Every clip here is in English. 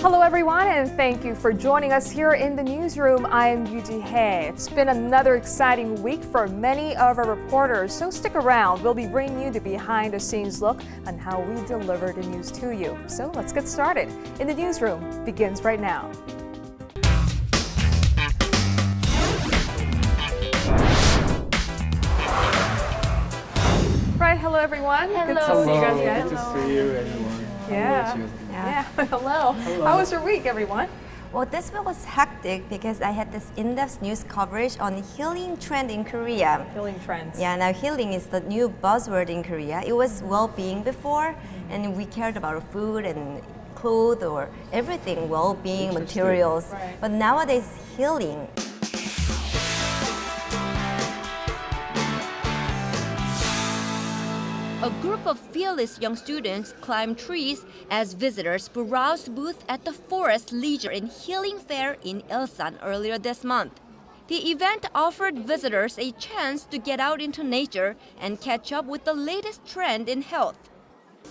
Hello everyone, and thank you for joining us here in the newsroom. I'm Ji-hye. It's been another exciting week for many of our reporters, so stick around. We'll be bringing you the behind-the-scenes look on how we deliver the news to you. So let's get started. In the newsroom begins right now. Right, hello everyone. Hello. Good to see you guys again. Good to see you, everyone. Yeah. Hello. How was your week, everyone? Well, this week was hectic because I had this in-depth news coverage on healing trend in Korea. Healing trends. Yeah, now healing is the new buzzword in Korea. It was well-being before, and we cared about food and clothes or everything, well-being, materials. Right. But nowadays, healing. A group of fearless young students climbed trees as visitors browsed booths at the Forest Leisure and Healing Fair in Ilsan earlier this month. The event offered visitors a chance to get out into nature and catch up with the latest trend in health.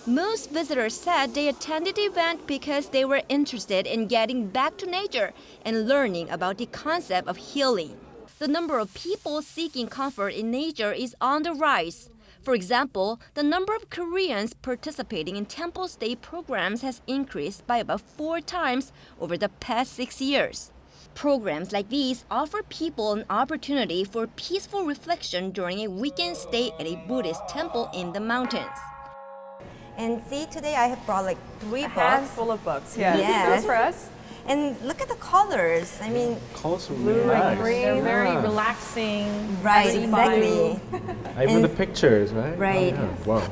Most visitors said they attended the event because they were interested in getting back to nature and learning about the concept of healing. The number of people seeking comfort in nature is on the rise. For example, the number of Koreans participating in temple stay programs has increased by about 4 times over the past 6 years. Programs like these offer people an opportunity for peaceful reflection during a weekend stay at a Buddhist temple in the mountains. And see, today I have brought like 3 books. Handful of books. Yes. Yes. Those for us. And look at the colors. I mean, Colors are Blue really and nice. green. They're very relaxing. right, Very exactly. Even the pictures, right? Right. Oh, yeah. Wow.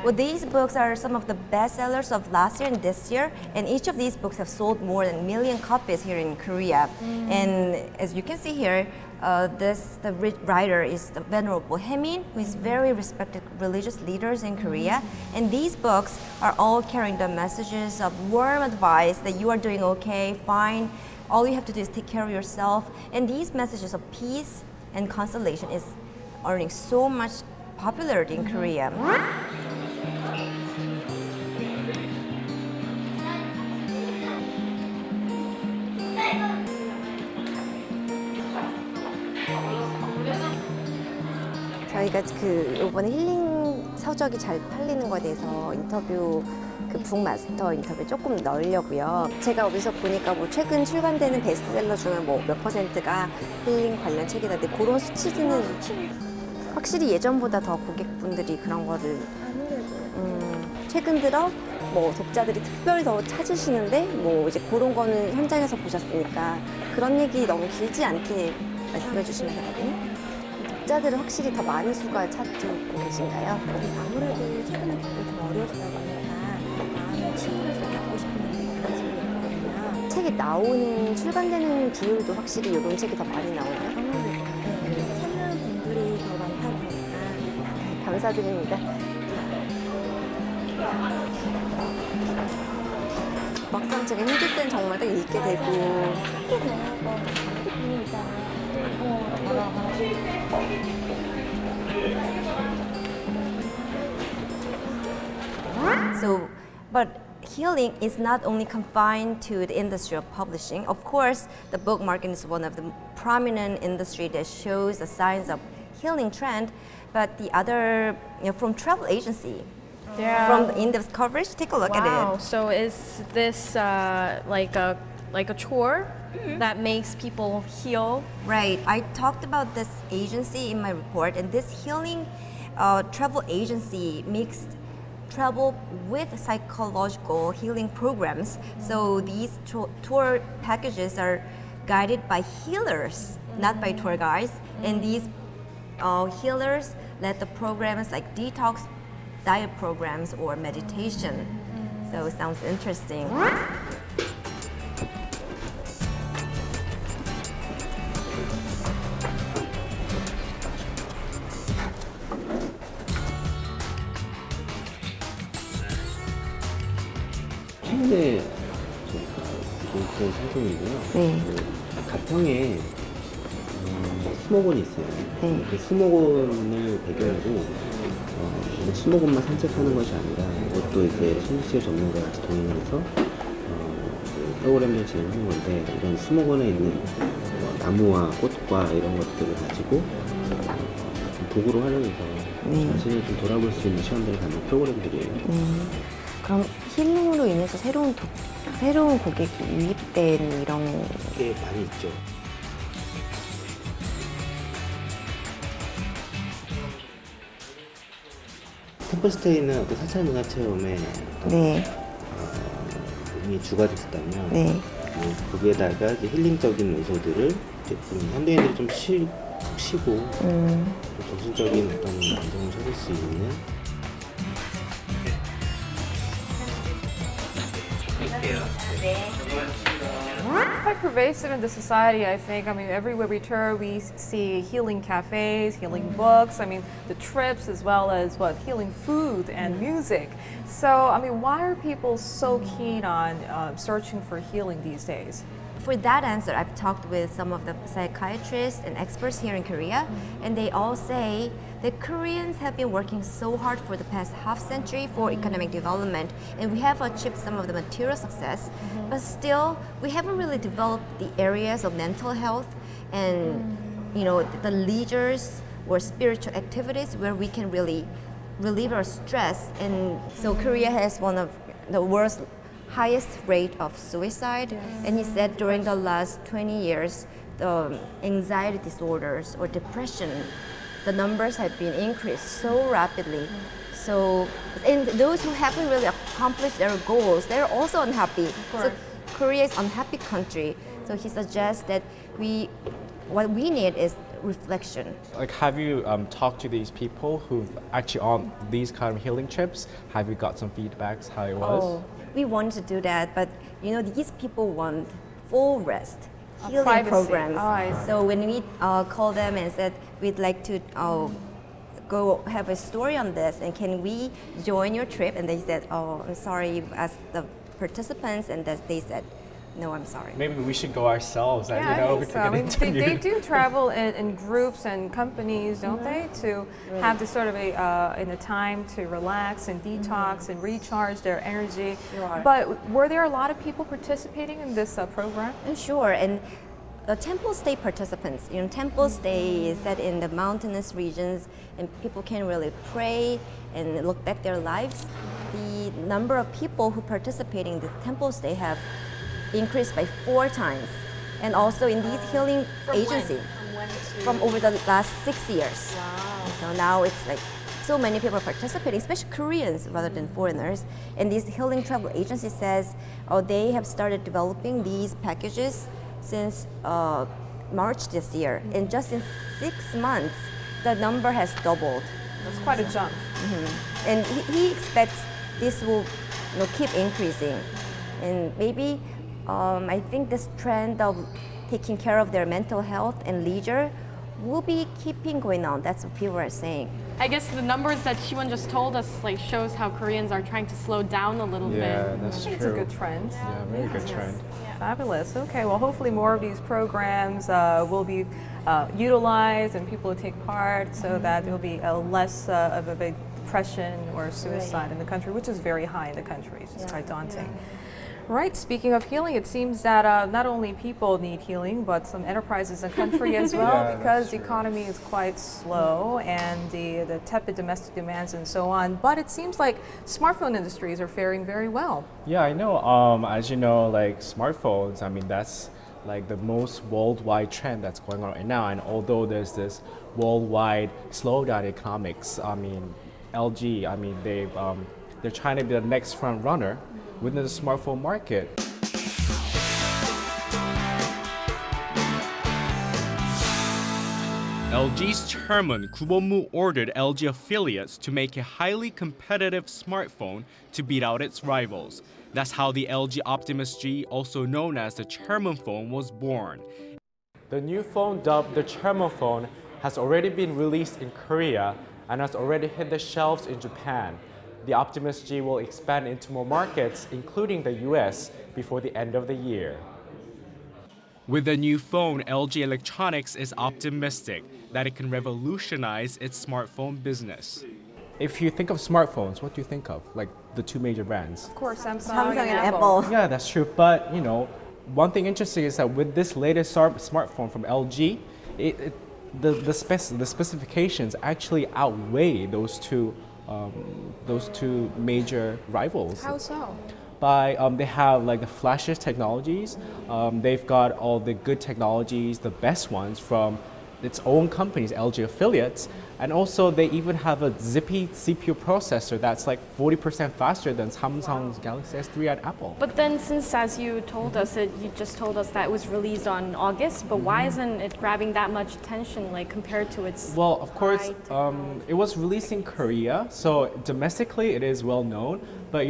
Well, these books are some of the best-sellers of last year and this year, and each of these books have sold more than 1 million copies here in Korea. And as you can see here, the writer is the Venerable Haemin, who is very respected religious leaders in Korea. And these books are all carrying the messages of warm advice that you are doing okay, fine. All you have to do is take care of yourself. And these messages of peace and consolation is earning so much popularity in Korea. 저희가 이번에 힐링 서적이 잘 팔리는 거에 대해서 인터뷰 북마스터 인터뷰 조금 넣으려고요. 제가 어디서 보니까 최근 출간되는 베스트셀러 중에 몇 퍼센트가 힐링 관련 책이다. 근데 그런 수치는 확실히 예전보다 더 고객분들이 그런 거를 최근 들어 독자들이 특별히 더 찾으시는데 이제 그런 거는 현장에서 보셨으니까 그런 얘기 너무 길지 않게 말씀해 주시면 되거든요. 독자들은 확실히 더 많은 수가 찾고 계신가요? 아무래도 최근에 좀 어려워지다 보니까 많은 치유를 받고 싶은 분들이 많으시거든요. 책이 나오는 출간되는 비율도 확실히 이런 책이 더 많이 나오나요? 네, 찾는 분들이 더 많다 보니까 감사드립니다. 막상 제가 힘들 땐 정말 딱 읽게 되고 but healing is not only confined to the industry of publishing. Of course, the book market is one of the prominent industry that shows the signs of healing trend, but the other, from travel agency, from the in-depth coverage, take a look at it. So is this like a chore that makes people heal? Right. I talked about this agency in my report, and this healing travel agency mixed travel with psychological healing programs. So these tour packages are guided by healers, not by tour guides. And these healers led the programs like detox diet programs or meditation. So it sounds interesting. 최근에 본 상품이고요. 네. 가평에 수목원이 있어요. 네. 그 수목원을 배경으로 수목원만 산책하는 것이 아니라 이것도 이제 신시계 전문가 같이 동행해서 프로그램을 진행하는 건데 이런 수목원에 있는 나무와 꽃과 이런 것들을 가지고 좀 도구로 활용해서 자신을 좀 돌아볼 수 있는 시간들을 갖는 프로그램들이에요. 그럼 힐링으로 인해서 새로운 고객이 유입된 이런 게 많이 있죠. 템플스테이는 어떤 사찰 문화 체험에 네. 이미 주가 됐다면 네. 거기에다가 이제 힐링적인 요소들을 좀 현대인들이 좀 푹 쉬고 좀 정신적인 어떤 안정을 찾을 수 있는 Quite pervasive in the society, I think. I mean, everywhere we turn, we see healing cafes, healing books. I mean, the trips as well as healing food and music. So, I mean, why are people so keen on searching for healing these days? For that answer, I've talked with some of the psychiatrists and experts here in Korea, and they all say that Koreans have been working so hard for the past half century for economic development, and we have achieved some of the material success, but still we haven't really developed the areas of mental health and the leisures or spiritual activities where we can really relieve our stress. And so Korea has one of the world's highest rate of suicide, and he said during the last 20 years the anxiety disorders or depression, the numbers have been increased so rapidly. So, and those who haven't really accomplished their goals, they're also unhappy. So Korea is an unhappy country. So he suggests that what we need is reflection. Like, have you talked to these people who've actually on these kind of healing trips? Have you got some feedbacks how it was? We want to do that, but these people want full rest, healing privacy. programs. Oh, I see. So when we call them and said we'd like to go have a story on this, and can we join your trip? And they said, "Oh, I'm sorry," you've asked the participants, and they said, "No, I'm sorry." Maybe we should go ourselves and Yeah, I we think could so. get I mean, interviewed. they do travel in groups and companies, don't they, to have this sort of a time to relax and detox and recharge their energy. But were there a lot of people participating in this program? Sure, and the temple stay participants, temple stay is set in the mountainous regions, and people can really pray and look back their lives. The number of people who participate in the temple stay have increased by 4 times, and also in these healing agencies from over the last 6 years. Wow. So now it's like so many people participating, especially Koreans rather than foreigners. And this healing travel agency says they have started developing these packages since March this year, and just in 6 months the number has doubled. That's quite a jump. And he expects this will keep increasing, and maybe I think this trend of taking care of their mental health and leisure will be keeping going on. That's what people are saying. I guess the numbers that Siwon just told us shows how Koreans are trying to slow down a little Yeah, bit. that's true. It's a good trend. Yeah, very good trend. Fabulous. Okay, well, hopefully more of these programs will be utilized and people will take part so that there will be less of a big depression or suicide in the country, which is very high in the country. It's just quite daunting. Right, speaking of healing, it seems that not only people need healing, but some enterprises and country as well, Yeah, because that's the true. economy is quite slow and the tepid domestic demands and so on. But it seems like smartphone industries are faring very well. Yeah, I know. As you know, like smartphones, I mean, that's like the most worldwide trend that's going on right now. And although there's this worldwide slowdown in economics, I mean, LG, I mean, they're trying to be the next front runner within the smartphone market. LG's chairman Kubonmu ordered LG affiliates to make a highly competitive smartphone to beat out its rivals. That's how the LG Optimus G, also known as the chairman phone, was born. The new phone, dubbed the chairman phone, has already been released in Korea and has already hit the shelves in Japan. the Optimus G will expand into more markets, including the U.S., before the end of the year. With the new phone, LG Electronics is optimistic that it can revolutionize its smartphone business. If you think of smartphones, what do you think of? Like the two major brands? Of course, Samsung, Samsung and and Apple. Apple. Yeah, that's true. But one thing interesting is that with this latest smartphone from LG, the specifications actually outweigh those two major rivals. How so? They have like the flashiest technologies. They've got all the good technologies, the best ones from its own companies, LG affiliates, and also they even have a zippy CPU processor that's like 40% faster than Samsung's Galaxy S3 at Apple. But then, since as you told us, you just told us that it was released on August, but why isn't it grabbing that much attention, like compared to its? Well, of course, high it was released in Korea, so domestically it is well known. But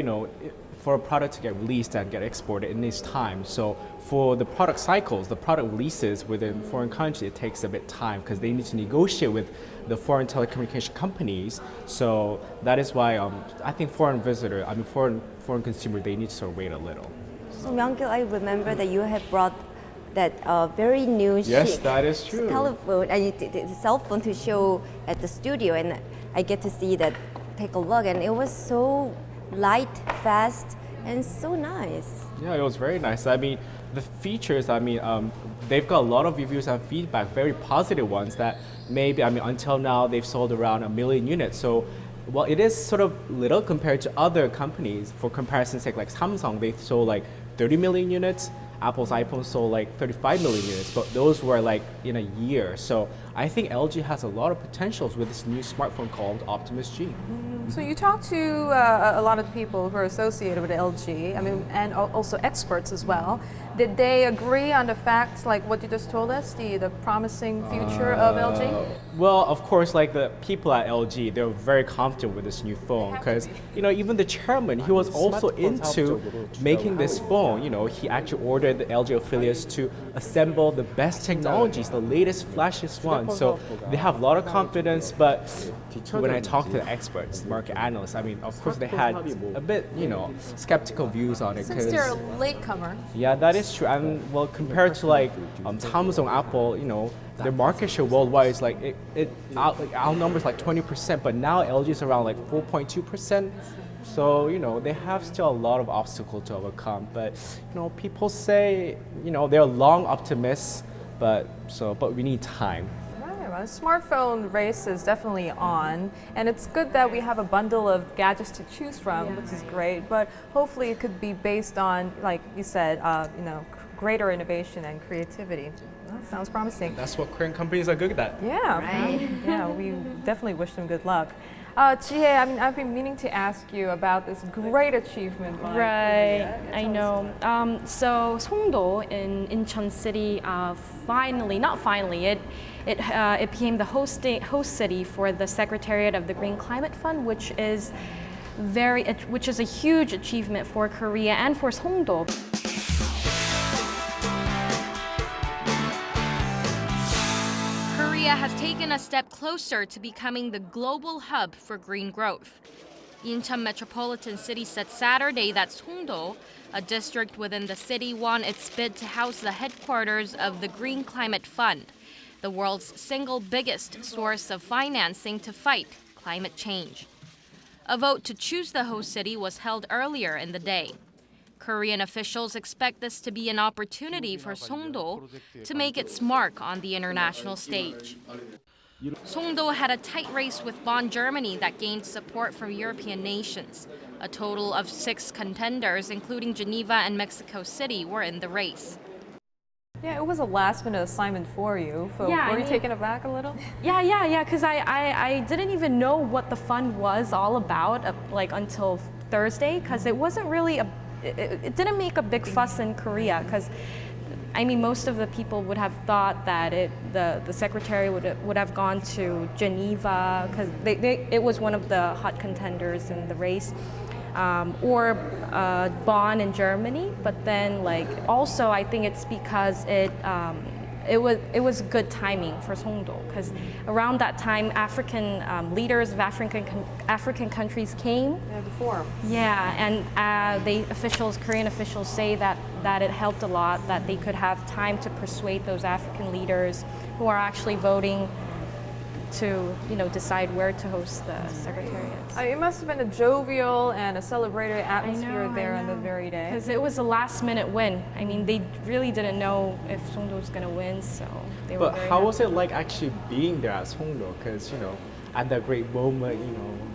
for a product to get released and get exported, it needs time. So for the product cycles, the product releases within foreign countries, it takes a bit time because they need to negotiate with the foreign telecommunication companies. So that is why I think foreign consumer, they need to sort of wait a little. So Myung-kil, I remember that you have brought that very new Yes, chic that is true. telephone and the cell phone to show at the studio, and I get to see that, take a look, and it was so light, fast, and so nice. Yeah, it was very nice. I mean, the features, they've got a lot of reviews and feedback, very positive ones that maybe, until now they've sold around 1 million units. So, well, it is sort of little compared to other companies. For comparison's sake, like Samsung, they sold like 30 million units. Apple's iPhone sold like 35 million units, but those were like in a year. So I think LG has a lot of potentials with this new smartphone called Optimus G. So you talked to a lot of people who are associated with LG, and also experts as well. Did they agree on the facts, like what you just told us, the promising future of LG? Well, of course, like the people at LG, they're very confident with this new phone because, even the chairman, he was also into making this phone. He actually ordered the LG affiliates to assemble the best technologies, the latest, flashiest ones. So they have a lot of confidence, but when I talk to the experts, market analysts, of course, they had a bit, skeptical views on it. Since they're a latecomer. Yeah, that is true. And well, compared to like Samsung, Apple, their market share worldwide is like our numbers like 20%, but now LG is around like 4.2%. So they have still a lot of obstacles to overcome. But people say they're long optimists, but we need time. The smartphone race is definitely on, and it's good that we have a bundle of gadgets to choose from, which is great. But hopefully, it could be based on, like you said, greater innovation and creativity. That sounds promising. That's what Korean companies are good at. Yeah, Right. Yeah. We definitely wish them good luck. Ji-hye, I've been meaning to ask you about this great achievement. by Right, Korea. I know. So Songdo in Incheon City, it became the host city for the Secretariat of the Green Climate Fund, which is a huge achievement for Korea and for Songdo. Korea has taken a step closer to becoming the global hub for green growth. Incheon Metropolitan City said Saturday that Songdo, a district within the city, won its bid to house the headquarters of the Green Climate Fund, the world's single biggest source of financing to fight climate change. A vote to choose the host city was held earlier in the day. Korean officials expect this to be an opportunity for Songdo to make its mark on the international stage. Songdo had a tight race with Bonn, Germany, that gained support from European nations. A total of 6 contenders, including Geneva and Mexico City, were in the race. Yeah, it was a last-minute assignment for you. So Yeah, were you I mean- taken aback a little? Yeah, because I didn't even know what the fund was all about until Thursday, because it wasn't really it didn't make a big fuss in Korea, because most of the people would have thought that the secretary would have gone to Geneva, because it was one of the hot contenders in the race, or Bonn in Germany. But then also I think it's because it was good timing for Songdo because around that time African leaders of African countries came. Yeah, the forum. Yeah, and Korean officials say that it helped a lot, that they could have time to persuade those African leaders who are actually voting to decide where to host the secretariats. It must have been a jovial and a celebratory atmosphere there on the very day. Because it was a last-minute win. I mean, they really didn't know if Songdo was going to win, so they were. But very how happy. was it like actually being there at Songdo? Because at that great moment,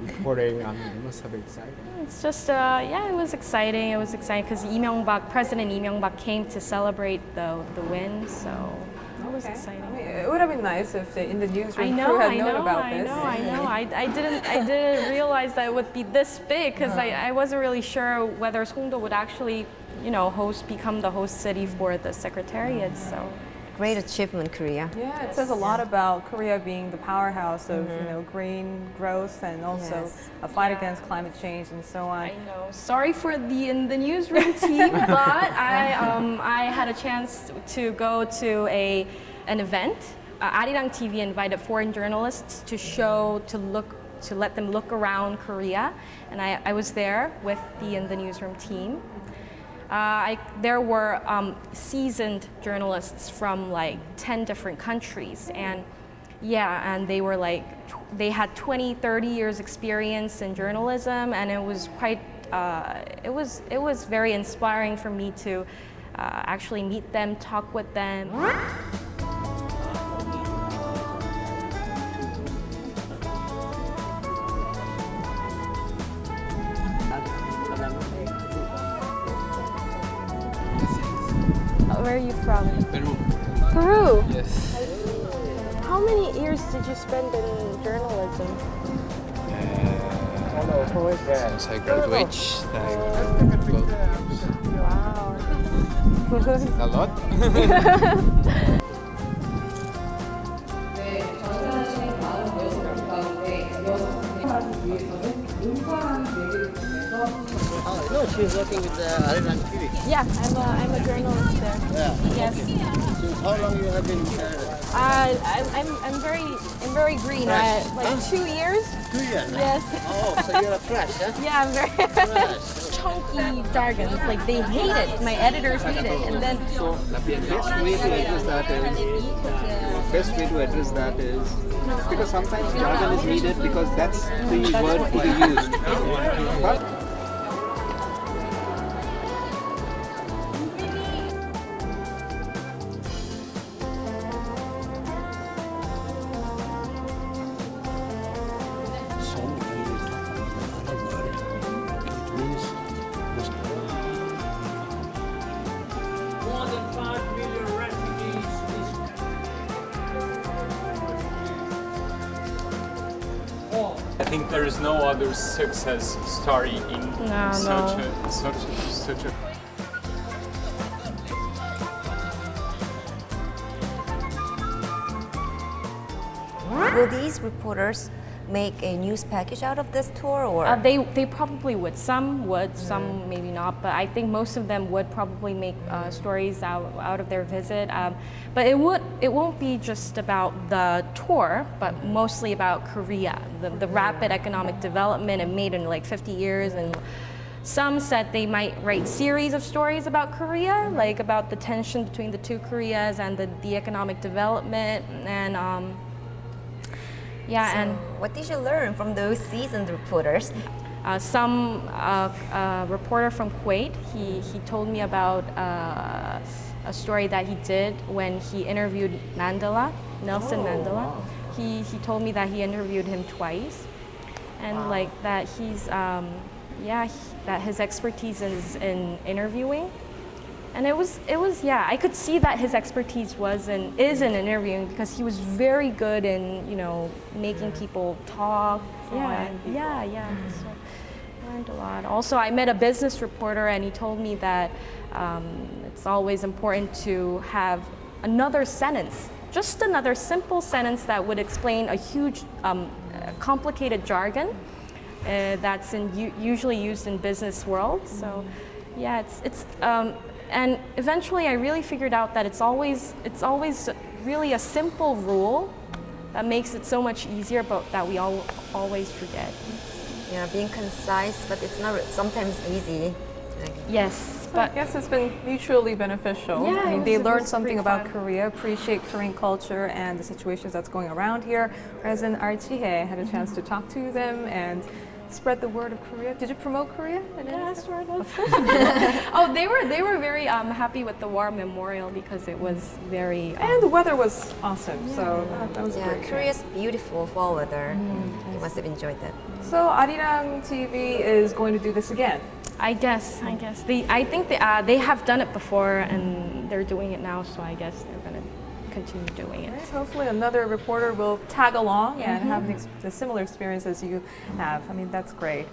reporting, it must have been exciting. It's just, it was exciting. It was exciting because President Lee Myung-bak came to celebrate the win, so it was exciting. I mean, it would have been nice if in the newsroom I crew had know, known about this. I know. I didn't realize that it would be this big because I wasn't really sure whether Songdo would actually, become the host city for the secretariat. So. Great achievement, Korea. Yeah, it says a lot about Korea being the powerhouse of green growth and also a fight against climate change and so on. I know. Sorry for the newsroom team, but I had a chance to go to an event. Arirang TV invited foreign journalists to let them look around Korea, and I was there with the newsroom team. There were seasoned journalists from like 10 different countries, and they were they had 20-30 years experience in journalism, and it was quite it was very inspiring for me to actually meet them, talk with them. Where are you from? Peru. Peru? Yes. How many years did you spend in journalism? Since I graduated, Wow. a lot. No, she's working with Arirang TV. Yeah, I'm a journalist there. Yeah. Yes. Since how long you have been in Canada? I'm very green. Like 2 years. 2 years. Yes. Oh, so you're a fresh, huh? Yeah, I'm very Fresh. chunky jargon. It's like they hate it. My editors hate it, and then So best way to address that is because sometimes jargon is needed because that's the word to be used. But I think there is no other success story in such a. Will these reporters make a news package out of this tour, or they probably would. Some would, some maybe not. But I think most of them would probably make stories out of their visit. But it won't be just about the tour, but mostly about Korea, the rapid economic development it made in like 50 years. And some said they might write series of stories about Korea, like about the tension between the two Koreas and the economic development and. what did you learn from those seasoned reporters? Some reporter from Kuwait, he told me about a story that he did when he interviewed Nelson Mandela. Wow. He told me that he interviewed him twice, and like that that his expertise is in interviewing. And it was I could see that his expertise is in interviewing because he was very good in making people talk. So learned a lot. Also, I met a business reporter and he told me that it's always important to have another sentence, just another simple sentence that would explain a huge complicated jargon that's usually used in business world. So yeah, And eventually I really figured out that it's always really a simple rule that makes it so much easier, but that we always forget. Yeah, being concise, but it's not sometimes easy. Yes, But I but guess it's been mutually beneficial. Yeah, I mean, it they was learned something pretty about fun. Korea, appreciate Korean culture and the situations that's going around here. Whereas in Hwang Ji-hye had a chance to talk to them and spread the word of Korea. Did you promote Korea? sort of. Oh, they were very happy with the War Memorial because it was very. And the weather was awesome, so that was Yeah, great. Korea's beautiful fall weather. You must have enjoyed that. So Arirang TV is going to do this again. I guess. I think they have done it before and they're doing it now, so I guess they're gonna continue doing it. Hopefully another reporter will tag along and have a similar experience as you have. I mean, that's great.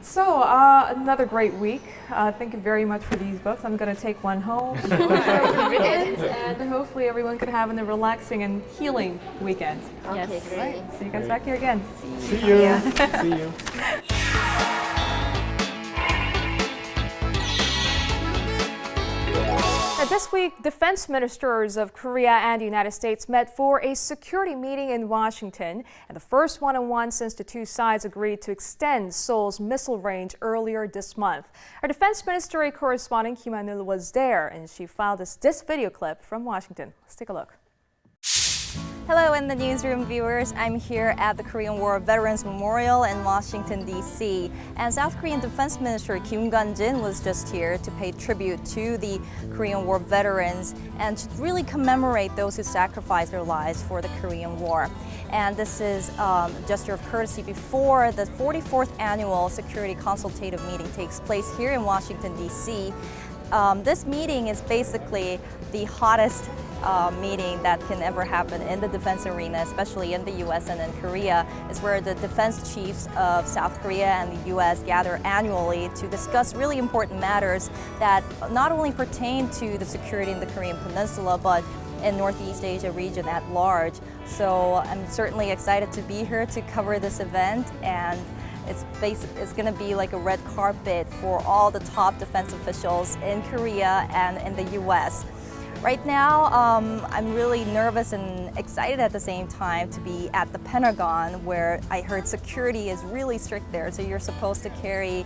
So, another great week. Thank you very much for these books. I'm going to take one home and hopefully everyone can have a relaxing and healing weekend. Yes. Great. See you guys back here again. See you. See you. Now, this week, defense ministers of Korea and the United States met for a security meeting in Washington, and the first one-on-one since the two sides agreed to extend Seoul's missile range earlier this month. Our defense ministry correspondent Ji Myung-kil was there, and she filed us this video clip from Washington. Let's take a look. Hello in the newsroom viewers. I'm here at the Korean War Veterans Memorial in Washington, D.C. And South Korean Defense Minister Kim Gun-jin was just here to pay tribute to the Korean War veterans and to really commemorate those who sacrificed their lives for the Korean War. And this is a gesture of courtesy before the 44th annual Security Consultative Meeting takes place here in Washington, D.C. This meeting is basically the hottest meeting that can ever happen in the defense arena, especially in the U.S. and in Korea, is where the defense chiefs of South Korea and the U.S. gather annually to discuss really important matters that not only pertain to the security in the Korean Peninsula, but in Northeast Asia region at large. So I'm certainly excited to be here to cover this event, and it's going to be like a red carpet for all the top defense officials in Korea and in the U.S. Right now, I'm really nervous and excited at the same time to be at the Pentagon, where I heard security is really strict there. So you're supposed to carry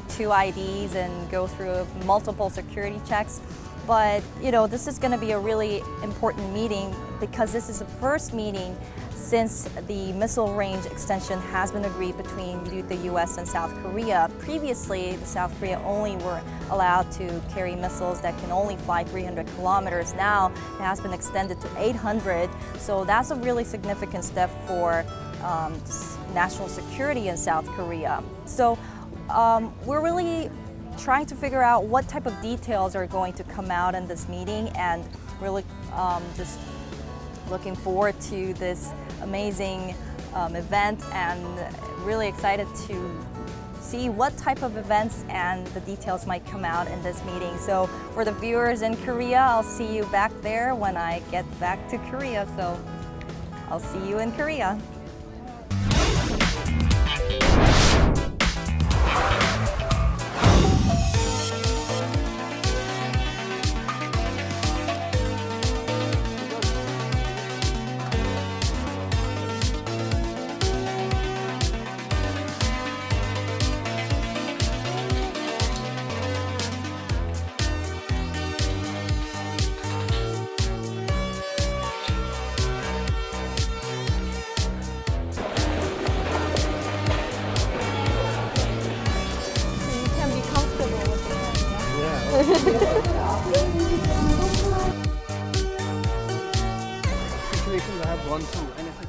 2 IDs and go through multiple security checks. But, you know, this is going to be a really important meeting because this is the first meeting since the missile range extension has been agreed between the U.S. and South Korea. Previously, the South Korea only were allowed to carry missiles that can only fly 300 kilometers. Now it has been extended to 800, so that's a really significant step for national security in South Korea. So we're really trying to figure out what type of details are going to come out in this meeting, and really just looking forward to this amazing event and really excited to see what type of events and the details might come out in this meeting. So for the viewers in Korea, I'll see you back there when I get back to Korea. So I'll see you in Korea. Situations I have gone through, and it's